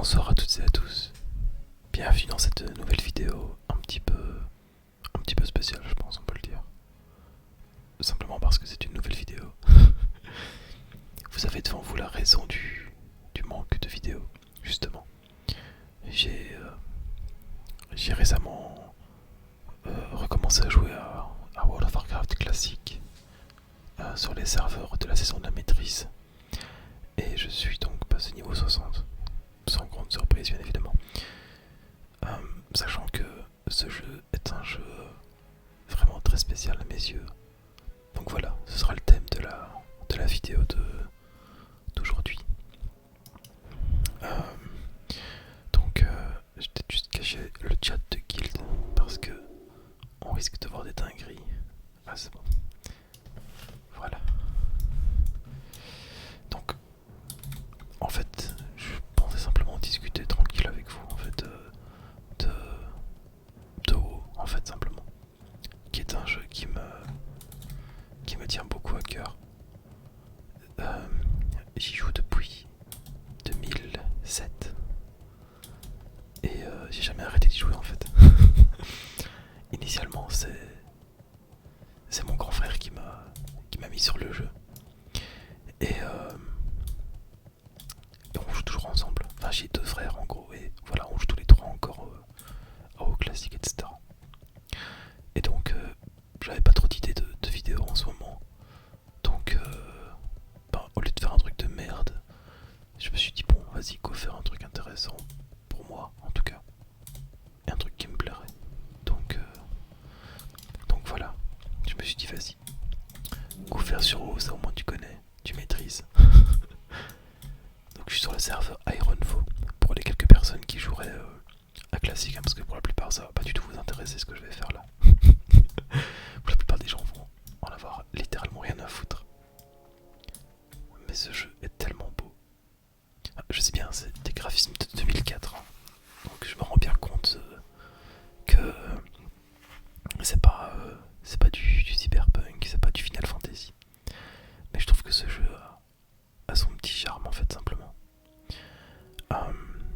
Bonsoir à toutes et à tous. Bienvenue dans cette nouvelle vidéo un petit peu spéciale, je pense, on peut le dire. Simplement parce que c'est une nouvelle vidéo. Vous avez devant vous la raison du manque de vidéos, justement. J'ai récemment recommencé à jouer à World of Warcraft classique sur les serveurs de la saison de la maîtrise. Et je suis donc passé niveau 60. Sans grande surprise, bien évidemment. Sachant que ce jeu est un jeu vraiment très spécial à mes yeux. Donc voilà, ce sera le thème de la vidéo d'aujourd'hui. Je vais peut-être juste cacher le chat de guild parce que on risque de voir des dingueries. Ah, c'est bon. Voilà. Donc, en fait, je pensais simplement discuter tranquille avec vous, en fait, de WoW, en fait, simplement. Qui est un jeu qui me tient beaucoup à cœur. J'y joue depuis 2007 et j'ai jamais arrêté d'y jouer en fait. Initialement c'est mon grand frère qui m'a mis sur le jeu et on joue toujours ensemble. Enfin j'ai deux frères en gros et voilà on joue tous les trois encore à WoW classique etc. Et donc j'avais pas trop d'idées de vidéos en ce moment. Donc au lieu de faire un truc de merde, je me suis dit bon vas-y go faire un truc intéressant pour moi en tout cas. Et un truc qui me plairait. Donc voilà. Je me suis dit vas-y. Go faire sur WoW, ça au moins tu connais, tu maîtrises. Donc je suis sur le serveur Ironfo. Pour les quelques personnes qui joueraient à classique, hein, parce que pour la plupart ça va pas du tout vous intéresser ce que je vais faire là. Pour la plupart des gens vont en avoir littéralement rien à foutre. Mais ce jeu est tellement beau. Ah, je sais bien, c'est des graphismes de 2004. Hein. Donc je me rends bien compte que c'est pas du cyberpunk, c'est pas du Final Fantasy. Mais je trouve que ce jeu a son petit charme en fait simplement.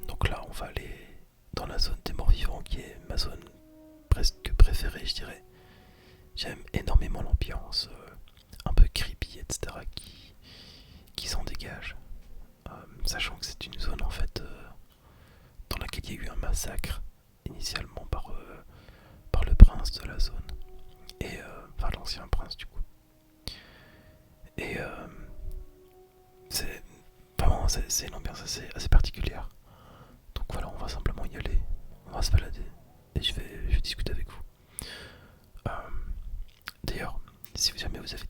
Donc là on va aller dans la zone des morts vivants qui est ma zone presque préférée je dirais. J'aime énormément l'ambiance un peu creepy etc. qui s'en dégage. Sachant que c'est une zone en fait dans laquelle il y a eu un massacre initialement par le prince de la zone. Et enfin l'ancien prince du coup. Et c'est vraiment c'est une ambiance assez particulière. Donc voilà, on va simplement y aller, on va se balader et je vais discuter avec vous. Euh, D'ailleurs, si jamais vous avez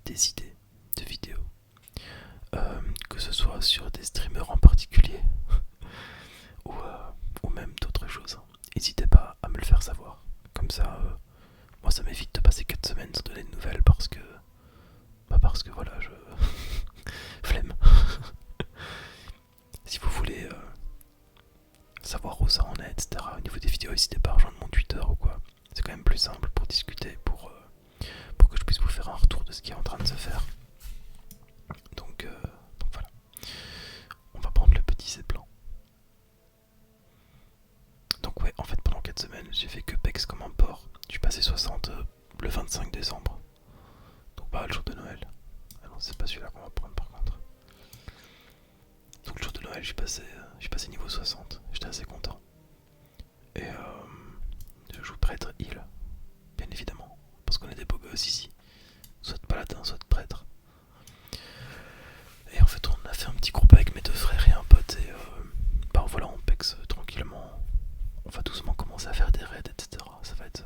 des idées de vidéos, que ce soit sur des streamers en particulier ou même d'autres choses, n'hésitez pas à me le faire savoir. Comme ça, moi ça m'évite de passer 4 semaines sans donner de nouvelles parce que voilà, je flemme. Si vous voulez savoir où ça en est, etc. Au niveau des vidéos, n'hésitez pas à rejoindre mon Twitter ou quoi. C'est quand même plus simple pour discuter, pour que je puisse vous faire un retour de ce qui est en train de se faire. Donc voilà. On va prendre le petit C blanc. Donc ouais, en fait pendant 4 semaines, j'ai fait que PEX comme un porc. Je suis passé 60 le 25 décembre. Donc pas le jour de Noël. Ah non, c'est pas celui-là qu'on va prendre par contre. Donc le jour de Noël, je suis passé niveau 60. J'étais assez content. Et je joue prêtre heal, bien évidemment, parce qu'on est des beaux gosses ici. Soit de paladin, soit de prêtre. Et en fait, on a fait un petit groupe avec mes deux frères et un pote, et bah voilà, on pexe tranquillement. On va doucement commencer à faire des raids, etc. Ça va être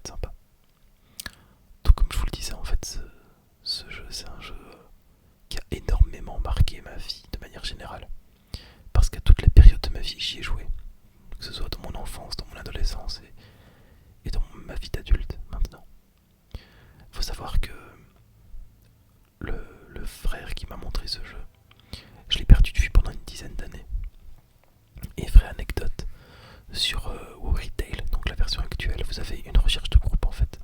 sympa. Donc, comme je vous le disais, en fait, ce jeu, c'est un jeu qui a énormément marqué ma vie de manière générale. Parce qu'à toutes les périodes de ma vie, j'y ai joué. Que ce soit dans mon enfance, dans mon adolescence et dans ma vie d'adulte maintenant. Il faut savoir que le frère qui m'a montré ce jeu, je l'ai perdu de vue pendant une dizaine d'années. Et vraie anecdote, sur WoW Retail, donc la version actuelle, vous avez une recherche de groupe en fait,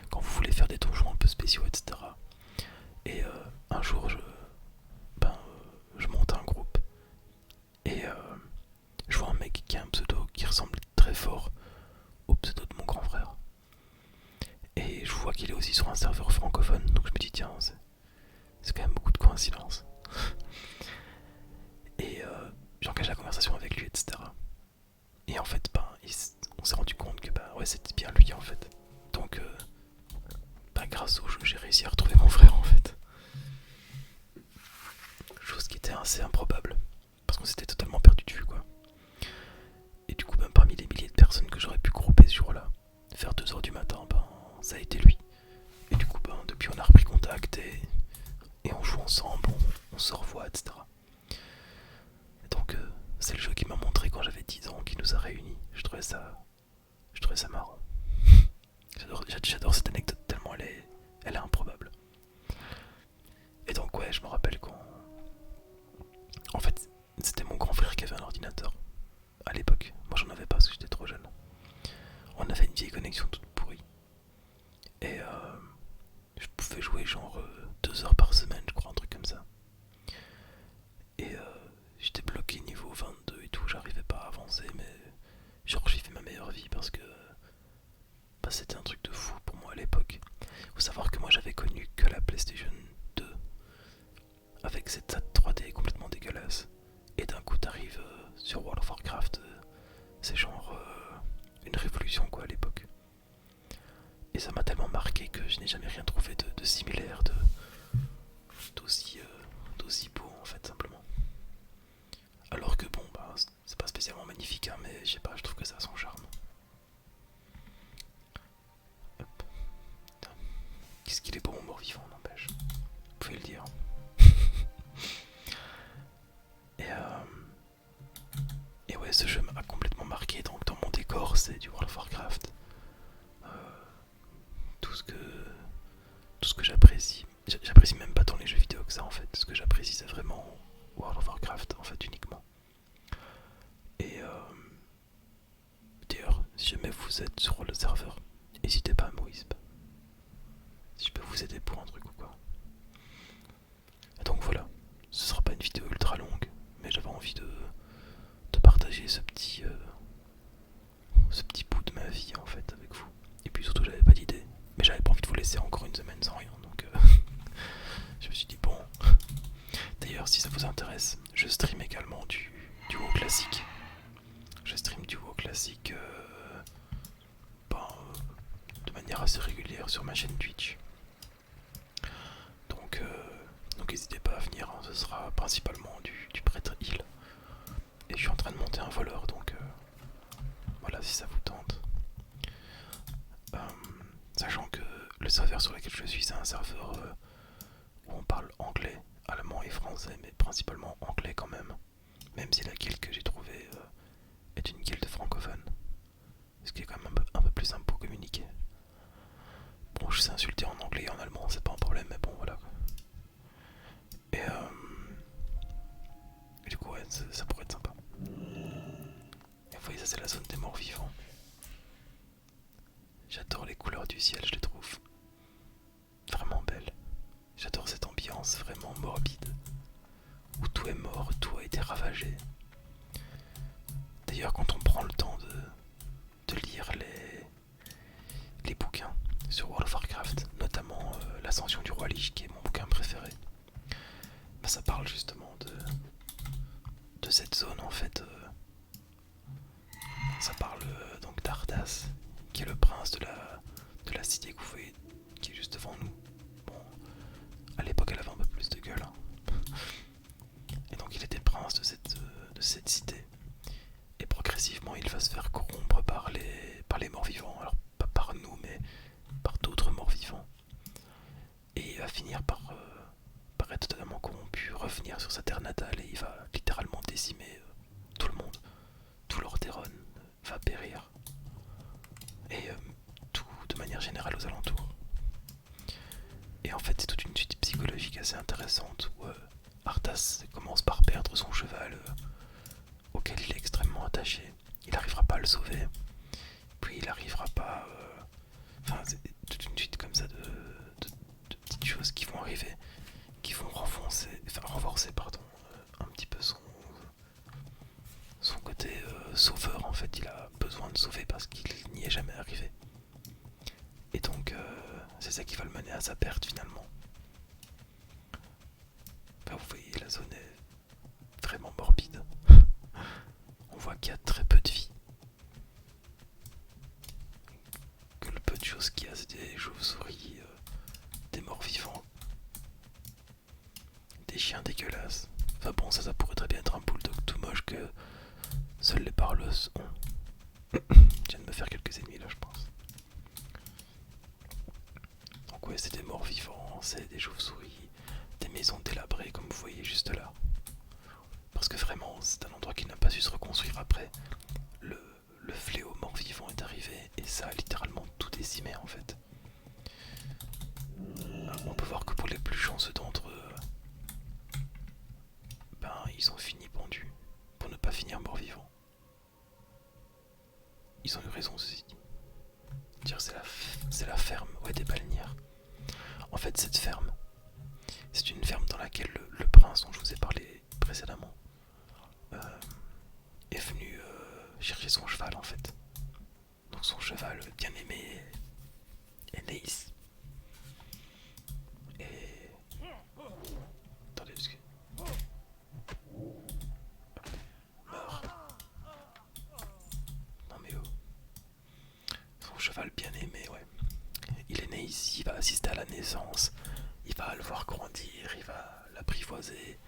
quand vous voulez faire des donjons un peu spéciaux, etc. Et un jour, je monte un groupe et serveur francophone, donc je me dis tiens, c'est quand même beaucoup de coïncidences. Et j'engage la conversation avec lui, etc. Et en fait, on s'est rendu compte que ouais, c'était bien lui en fait. Donc, grâce au jeu, j'ai réussi à retrouver mon frère en fait. Chose qui était assez improbable, parce qu'on s'était totalement perdu de vue quoi. Et du coup, parmi les milliers de personnes que j'aurais pu grouper ce jour-là, vers 2 h du matin, ça a été lui. Et du coup, depuis on a repris contact et on joue ensemble, on se revoit, etc. Et donc, c'est le jeu qui m'a montré quand j'avais 10 ans, qui nous a réunis. Je trouvais ça marrant. J'adore cette anecdote tellement elle est improbable. Et donc ouais, je me rappelle quand... En fait, c'était mon grand frère qui avait un ordinateur. À l'époque, moi j'en avais pas parce que j'étais trop jeune. On avait une vieille connexion toute pourrie. Et je pouvais jouer genre 2 heures par semaine, je crois, un truc comme ça. Et j'étais bloqué niveau 22 et tout, j'arrivais pas à avancer, mais genre j'ai fait ma meilleure vie parce que c'était un truc de fou pour moi à l'époque. Faut savoir que moi j'avais connu que la PlayStation 2 avec cette 3D complètement dégueulasse. Et d'un coup t'arrives sur World of Warcraft, c'est genre une révolution quoi à l'époque. Et ça m'a tellement marqué que je n'ai jamais rien trouvé de similaire, d'aussi beau en fait simplement. Alors que bon c'est pas spécialement magnifique hein, mais je sais pas, je trouve que ça a son charme. Hop. Qu'est-ce qu'il est beau mon mort-vivant, n'empêche. Vous pouvez le dire. Et ouais, ce jeu m'a complètement marqué. Donc dans mon décor, c'est du World of Warcraft. Euh, tout ce que j'apprécie. J'apprécie même pas tant les jeux vidéo que ça en fait. Ce que j'apprécie, c'est vraiment World of Warcraft en fait uniquement. Et d'ailleurs, si jamais vous êtes sur le serveur, n'hésitez pas à me wisp. Si je peux vous aider pour un truc ou quoi. Et donc voilà, ce sera pas une vidéo ultra longue, mais j'avais envie de partager ce petit bout de ma vie en fait avec vous. Et puis surtout j'avais pas d'idée, mais j'avais pas envie de vous laisser encore une semaine sans rien, donc je me suis dit bon. D'ailleurs si ça vous intéresse, je stream également du WoW classique. Je stream du WoW classique de manière assez régulière sur ma chaîne Twitch. Donc n'hésitez pas à venir, hein, ce sera principalement du prêtre heal. Et je suis en train de monter un voleur, donc voilà si ça vous tente. Sachant que le serveur sur lequel je suis, c'est un serveur où on parle anglais, allemand et français, mais principalement anglais quand même. Même si la guilde que j'ai trouvée est une guilde francophone. Ce qui est quand même un peu plus simple pour communiquer. Bon, je sais insulter en anglais et en allemand, c'est pas un problème, mais bon, voilà. Et du coup, ouais, ça pourrait être sympa. Et vous voyez, ça c'est la zone des morts vivants. J'adore les couleurs du ciel, je les trouve vraiment belles. J'adore cette ambiance vraiment morbide, où tout est mort, tout a été ravagé. D'ailleurs, quand on prend le temps de lire les bouquins sur World of Warcraft, notamment l'Ascension du Roi Lich, qui est mon bouquin préféré, ça parle justement de cette zone en fait. Ça parle donc d'Arthas, qui est le prince de la cité que vous voyez, qui est juste devant nous. Bon, à l'époque elle avait un peu plus de gueule. Hein. Et donc il était prince de cette cité. Et progressivement il va se faire corrompre par les morts vivants. Alors pas par nous mais par d'autres morts vivants. Et il va finir par être totalement corrompu, revenir sur sa terre natale et il va littéralement décimer tout le monde. Tout Lordaeron va périr. Et tout de manière générale aux alentours. Et en fait c'est toute une suite psychologique assez intéressante où Arthas commence par perdre son cheval auquel il est extrêmement attaché. Il n'arrivera pas à le sauver. Puis il n'arrivera pas... Enfin c'est toute une suite comme ça de petites choses qui vont arriver, qui vont renforcer un petit peu son côté sauveur en fait. Il a besoin de sauver parce qu'il n'y est jamais arrivé. Et donc c'est ça qui va le mener à sa perte finalement. Enfin, vous voyez, la zone est vraiment morbide. On voit qu'il y a très peu de vie. Que le peu de choses qu'il y a, c'est des chauves-souris, des morts vivants, des chiens dégueulasses. Enfin bon, ça pourrait très bien être un bulldog tout moche que seuls les parleuses ont. Je viens de me faire quelques ennemis là, je pense. Donc ouais, c'est des morts vivants, c'est des chauves-souris, des maisons délabrées comme vous voyez juste là. Parce que vraiment, c'est un endroit qui n'a pas su se reconstruire après. Le fléau mort-vivant est arrivé et ça a littéralement tout décimé en fait. On peut voir que pour les plus chanceux d'entre eux, ben ils ont fini pendus pour ne pas finir mort-vivant. Ils ont eu raison ceci dit. C'est la ferme, ouais, des Balnières. En fait, cette ferme, c'est une ferme dans laquelle le prince dont je vous ai parlé précédemment est venu chercher son cheval en fait. Donc son cheval bien aimé est né ici. Et... Attendez, parce que... Meurs. Non mais oh. Son cheval bien aimé, ouais. Il est né ici, il va assister à la naissance, il va le voir grandir, il va l'apprivoiser,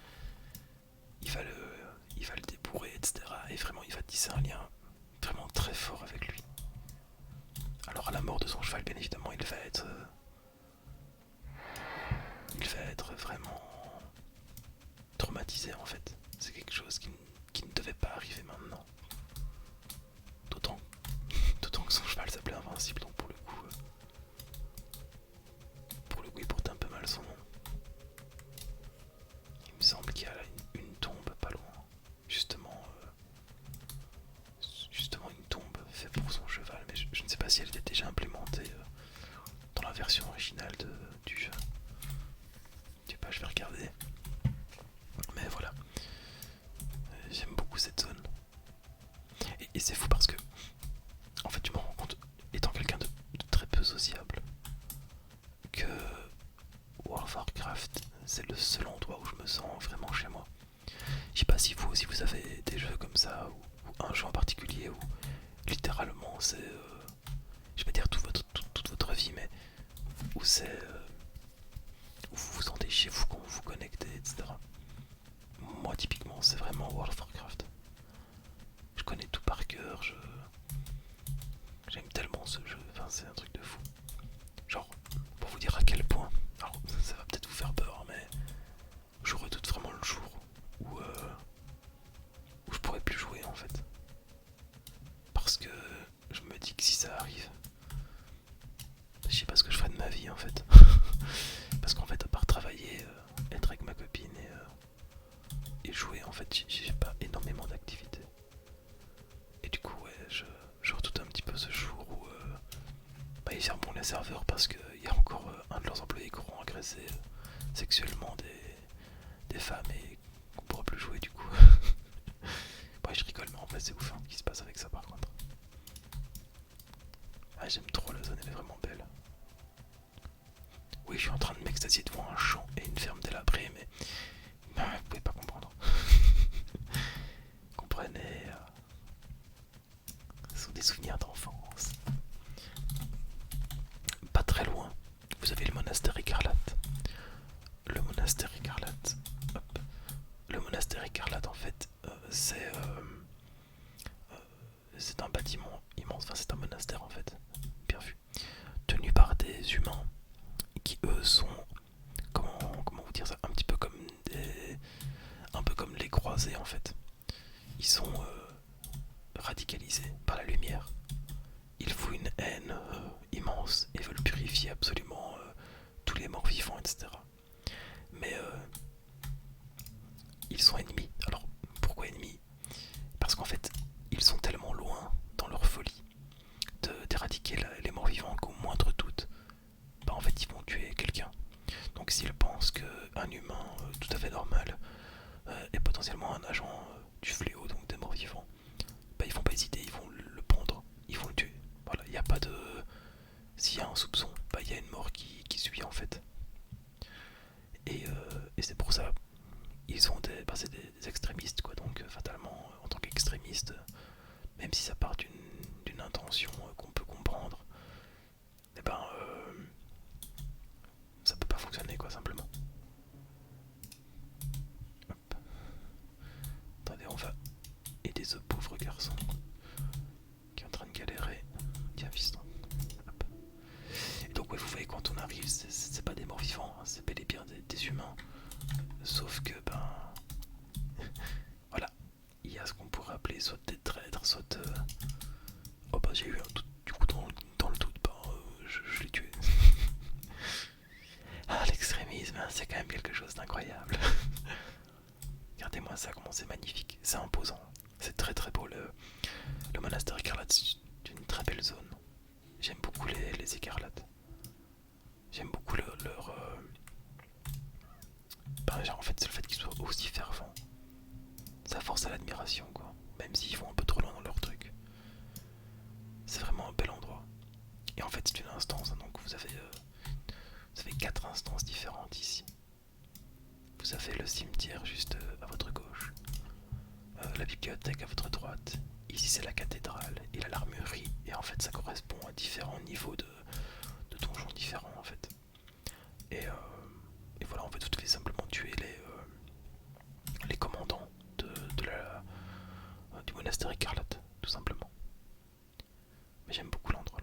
il va le débourrer, etc. Et vraiment, il va tisser un lien vraiment très fort avec lui. Alors à la mort de son cheval, bien évidemment, il va être vraiment traumatisé en fait. C'est quelque chose qui ne devait pas arriver maintenant. D'autant que son cheval s'appelait Invincible, donc pour le coup, il portait un peu mal son nom. Il me semble qu'il y a une tombe pas loin, justement une tombe faite pour son cheval, mais je ne sais pas si elle était déjà implémentée dans la version originale du jeu. Je sais pas, je vais regarder. Mais voilà, j'aime beaucoup cette zone. Et c'est fou parce que, en fait, je me rends compte, étant quelqu'un de très peu sociable, que World of Warcraft, c'est le seul endroit où je me sens vraiment chez moi. Je sais pas si vous aussi vous avez des jeux comme ça, ou un jeu en particulier où littéralement c'est, je vais pas dire toute votre vie, mais où c'est, où vous vous sentez chez vous quand vous vous connectez, etc. Moi typiquement c'est vraiment World of Warcraft. Je connais tout par cœur, j'aime tellement ce jeu, enfin c'est un truc de fou. Genre, pour vous dire à quel point, alors ça va peut-être vous faire peur, mais je redoute vraiment le jour où je pourrais plus jouer en fait. Parce que je me dis que si ça arrive, je sais pas ce que je ferai de ma vie en fait. Parce qu'en fait, à part travailler, être avec ma copine et jouer, en fait, j'ai pas énormément d'activités. Et du coup, ouais, je redoute un petit peu ce jour où ils fermeront les serveurs parce qu'il y a encore un de leurs employés qui auront agressé sexuellement des femmes et qu'on pourra plus jouer du coup. Ouais, je rigole, mais en fait, c'est ouf ce qui se passe avec ça par contre. Ah, j'aime trop la zone, elle est vraiment belle. Oui, je suis en train de m'extasier devant un champ et une ferme délabrée, mais vous pouvez pas comprendre. Comprenez, ce sont des souvenirs d'enfance. Pas très loin, vous avez le monastère écarlate. Le monastère écarlate, hop. Le monastère écarlate, en fait, c'est un bâtiment immense, enfin c'est un monastère en fait, bien vu, tenu par des humains qui eux sont, comment vous dire ça, un peu comme les croisés en fait. Ils sont radicalisés par la lumière. Ils vouent une haine immense et veulent purifier absolument tous les morts vivants, etc. Mais ils sont ennemis. Alors pourquoi ennemis? Parce qu'en fait, ils sont tellement loin dans leur folie d'éradiquer les morts vivants qu'au moindre doute, bah en fait ils vont tuer quelqu'un. Donc s'ils pensent qu'un humain tout à fait normal est potentiellement un agent du fléau, donc des morts vivants, bah ils vont pas hésiter, ils vont le prendre, ils vont le tuer. Voilà, il n'y a pas de... S'il y a un soupçon, bah il y a une mort qui tuer soit des traîtres, soit... Oh bah j'ai eu un doute, du coup dans le doute, bah, je l'ai tué. Ah, l'extrémisme, hein, c'est quand même quelque chose d'incroyable. Regardez-moi ça, comment c'est magnifique, c'est imposant. C'est très très beau, le monastère écarlate, c'est une très belle zone. J'aime beaucoup les écarlates. J'aime beaucoup leur... en fait, c'est le fait qu'ils soient aussi fervents. Ça force à l'admiration, quoi. Même s'ils vont un peu trop loin dans leur truc. C'est vraiment un bel endroit. Et en fait, c'est une instance, hein, donc vous avez 4 instances différentes ici. Vous avez le cimetière juste à votre gauche, la bibliothèque à votre droite. Ici, c'est la cathédrale et l'armurerie. Et en fait, ça correspond à différents niveaux de donjons différents, en fait. Et voilà, en fait, vous devez simplement tuer les commandants du monastère écarlate, tout simplement. Mais j'aime beaucoup l'endroit,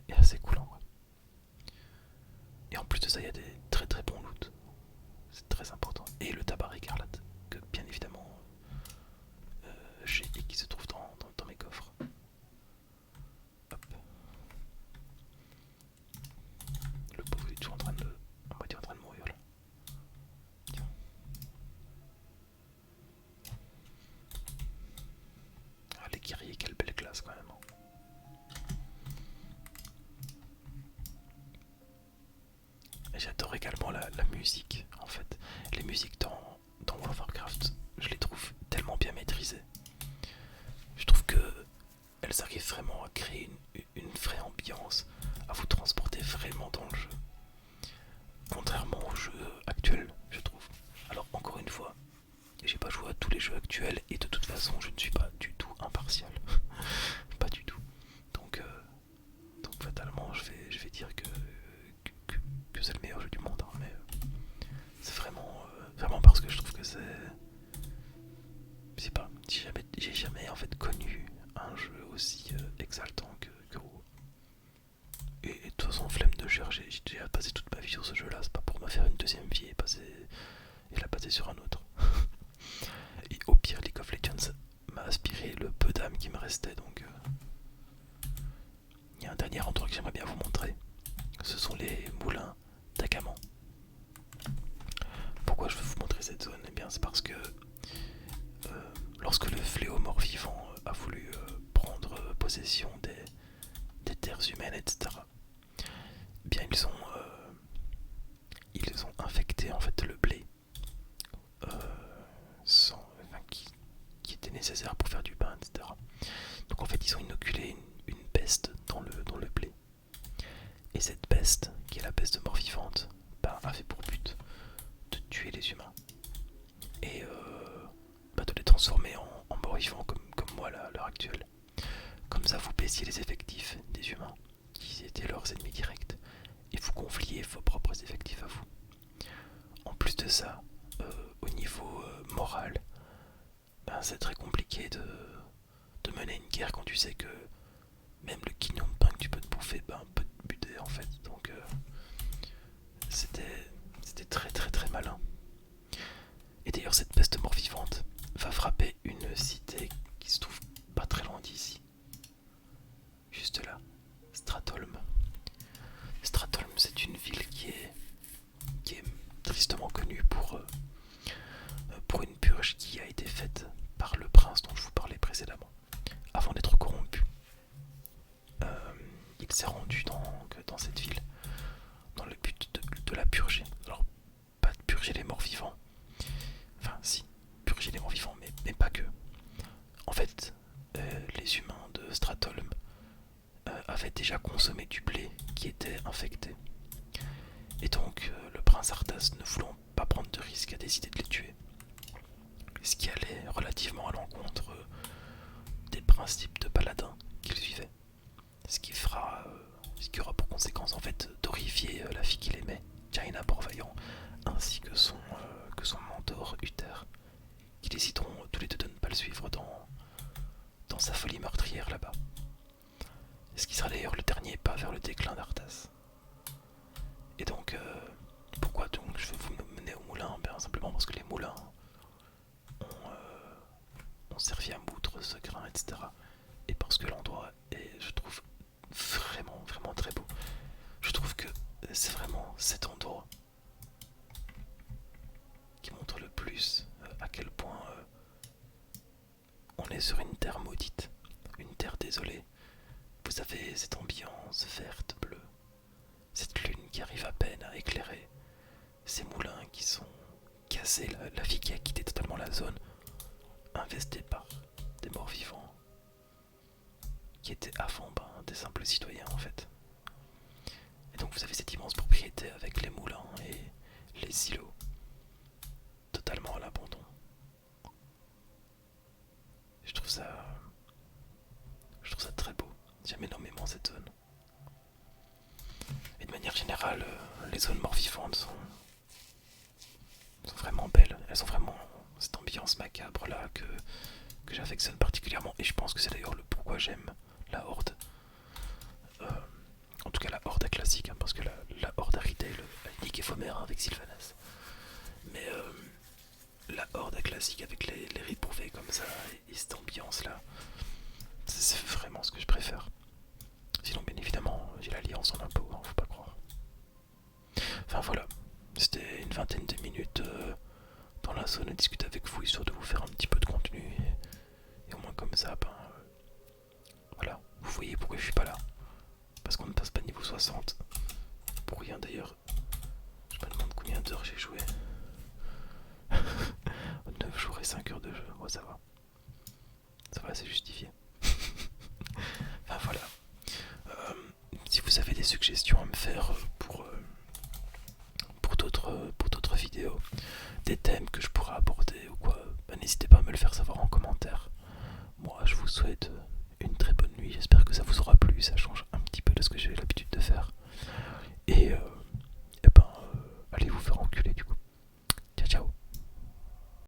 est assez cool en vrai. Et en plus de ça, il y a des très très bons loots. C'est très important. Et le tabac écarlate, que bien évidemment j'ai et qui se trouve dans mes coffres. Hop. Le pauvre est toujours en train de... à moitié en train de mourir là. Tiens. Ah, les guerriers, quelle belle classe quand même. Et j'adore également la musique, en fait. Les musiques dans World of Warcraft, je les trouve tellement bien maîtrisées. Je trouve que elles arrivent vraiment à créer une vraie ambiance, à vous transporter vraiment dans le jeu. Contrairement aux jeux actuels, je trouve. Alors encore une fois, j'ai pas joué à tous les jeux actuels et de toute façon je ne suis pas du tout impartial. Pas du tout. Donc fatalement je vais dire que c'est le meilleur jeu du monde, hein, mais c'est vraiment parce que je trouve que c'est... Je sais pas, j'ai jamais en fait connu un jeu aussi exaltant que WoW. Et de toute façon, flemme de chercher, j'ai déjà passé toute ma vie sur ce jeu là, c'est pas pour me faire une deuxième vie et la passer sur un autre. Et au pire, League of Legends m'a aspiré le peu d'âme qui me restait, donc il y a un dernier endroit que j'aimerais bien vous montrer. Ce sont les moulins d'Agaman. Pourquoi je veux vous montrer cette zone? Eh bien c'est parce que lorsque le fléau mort-vivant a voulu prendre possession des terres humaines, etc., eh bien ils ont infecté en fait le blé qui était nécessaire pour faire du pain, etc. Donc en fait ils ont inoculé une peste dans le blé. Et cette peste, qui est la peste mort-vivante, avait pour but de tuer les humains et de les transformer en morts-vivants comme moi à l'heure actuelle. Comme ça vous baissiez les effectifs des humains qui étaient leurs ennemis directs et vous gonfliez vos propres effectifs à vous. En plus de ça, au niveau moral, c'est très compliqué de mener une guerre quand tu sais que même le quignon de pain que tu peux te bouffer peut te buter en fait. Donc c'était très très très malin. Et d'ailleurs cette peste mort-vivante va frapper une cité qui se trouve pas très loin d'ici. Juste là, Stratholm. Stratholm, c'est une ville qui est tristement connue pour une purge qui a été faite par le prince dont je vous parlais précédemment, avant d'être corrompu. Il s'est rendu dans cette ville dans le but de la purger. Alors, pas de purger les morts vivants, enfin si, purger les morts vivants, mais pas que. En fait, les humains de Stratholm avaient déjà consommé du blé qui était infecté. Et donc, le prince Arthas, ne voulant pas prendre de risque, a décidé de les tuer. Ce qui allait relativement à l'encontre des principes de paladin qu'il suivait. Ce qui aura pour conséquence en fait d'horrifier la fille qu'il aimait, Jaina Port-Vaillant, ainsi que son mentor Uther, qui décideront tous les deux de ne pas le suivre dans sa folie meurtrière là-bas. Ce qui sera d'ailleurs le dernier pas vers le déclin d'Arthas. Et donc, pourquoi donc je veux vous mener au moulin? Bien simplement parce que les moulins ont ont servi à moudre ce grain, etc. Et parce que l'endroit est, je trouve, vraiment, vraiment très beau. Je trouve que c'est vraiment cet endroit qui montre le plus à quel point on est sur une terre maudite, une terre désolée. Vous avez cette ambiance verte, bleue, cette lune qui arrive à peine à éclairer, ces moulins qui sont cassés, la vie qui a quitté totalement la zone, investie par des morts vivants qui étaient avant des simples citoyens en fait. Et donc vous avez cette immense propriété avec les moulins et les silos totalement à l'abandon. Je trouve ça très beau. J'aime énormément cette zone. Et de manière générale, les zones morts-vivantes sont vraiment belles. Elles ont vraiment cette ambiance macabre là que j'affectionne particulièrement. Et je pense que c'est d'ailleurs le pourquoi j'aime la Horde. En tout cas la Horde classique, hein, parce que la Horde à retail, elle nique éphémère avec Sylvanas. Mais la Horde classique avec les ripouvés comme ça et cette ambiance là, c'est vraiment ce que je préfère. Sinon, bien évidemment, j'ai l'alliance en impôt, hein, faut pas croire. Enfin voilà, c'était une vingtaine de minutes dans la zone à discuter avec vous, histoire de vous faire un petit peu de contenu. Et au moins comme ça, voilà, vous voyez pourquoi je suis pas là. Parce qu'on ne passe pas niveau 60. Pour rien d'ailleurs, je me demande combien d'heures j'ai joué. 9 jours et 5 heures de jeu, oh, ça va. Ça va, c'est justifié. Enfin voilà. Si vous avez des suggestions à me faire